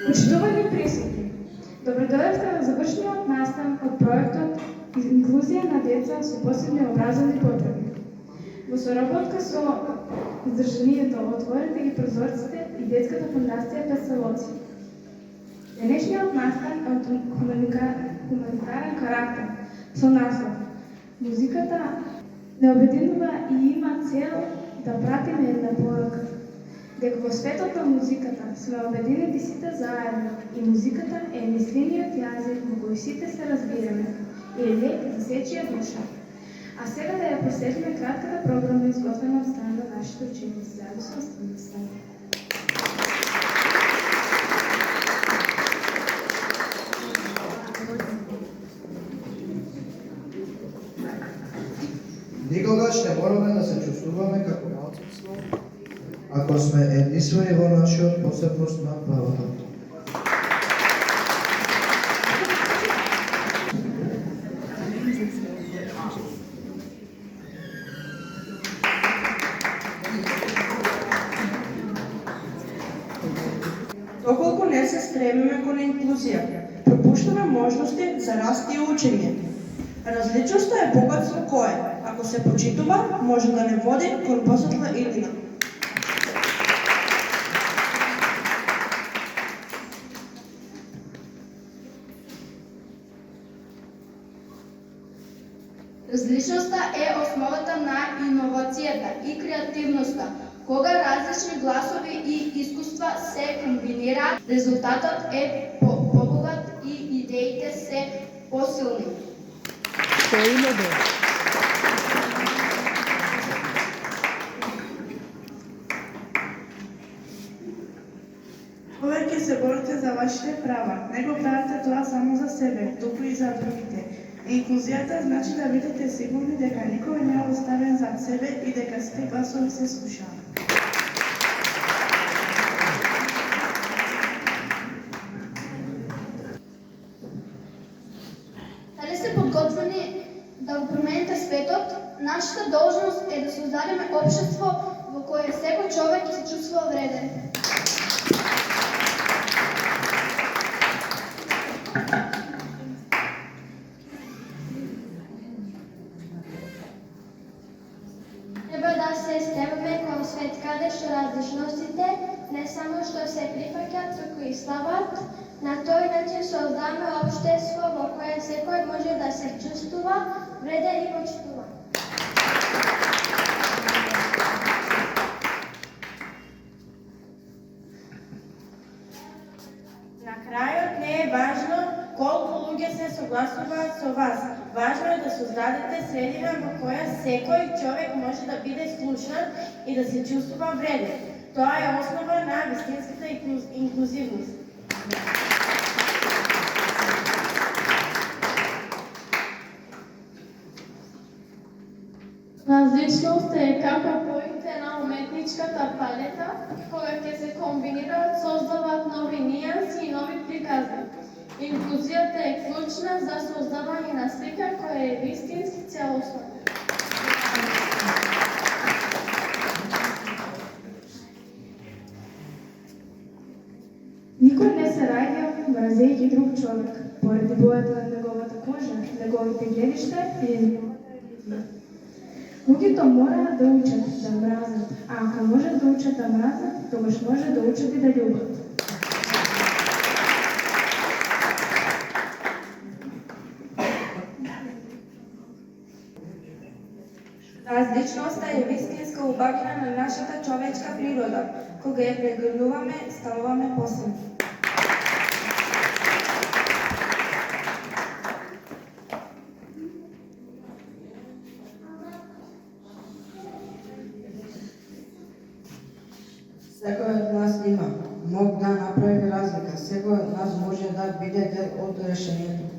Почитувани присутни, добродојавте на завршниот настан од проектот Инклузија на деца со посебни образовни потреби. Во соработка со Издржанието отворете ги прозорците и детската фондација Песелоци. Денешниот настан е од хуманитарен карактер со наслов Музиката не обединува и има цел да пратиме една порука, дека во светот на музиката сме обединети сите заедно и музиката е мислениот јазик во кој сите се разбираме и е лек за сечија душа. А сега да ја посетиме кратката програма изготвена од страна на нашите ученици. Заедно со останите. Никогаш не мораме да се чувствуваме како малцинство, ако сме единствени во нашиот посебност на правото. Доколку не се стремиме кон инклузија, пропуштаме можности за раст и учење. Различноста е богатство кое, ако се почитува, може да не води кон посветла иднина. Различноста е основата на иновацијата и креативноста. Кога различни гласови и искуства се комбинираат, резултатот е побогат и идеите се посилни. Повеќе се борите за вашите права. Не го правите тоа само за себе, туку и за другите. Инклузијата значи да бидете сигурни дека никој не е оставен зад себе и дека сите гласови се слушаат. Дали сте подготвени да го промените светот? Нашата должност е да создадеме општество во кое секој човек се чувствува вреден. Треба да се стремиме кон свет каде што различностите не само што се прифаќаат, туку и слават. На тој начин создаваме општество во кое секој може да се чувствува вреден и почитуван. На крајот не е важно колку луѓе се согласуваат со вас. Важно е да создадете средина во која секој човек може да биде слушан и да се чувствува вреден. Тоа е основа на вистинската инклузивност. Различност е како боите на уметничката палета, кога ќе се комбинираат, создаваат нови нијанси и нови приказни. Инклузијата е клучна за создавање на слика која е вистински целосна. Никој не се раѓа мразејќи друг човек, поради бојата на неговата кожа, неговите гледишта или неговата религија. Луѓето мора да учат да мразат, а ако можат да учат да мразат, тогаш може да учат и да љубат. Различноста е вистинска убавина на нашата човечка природа. Кога ја прегрнуваме, ставаме посебни. Секој од нас има мог да направи разлика. Секој од нас може да биде дел од решението.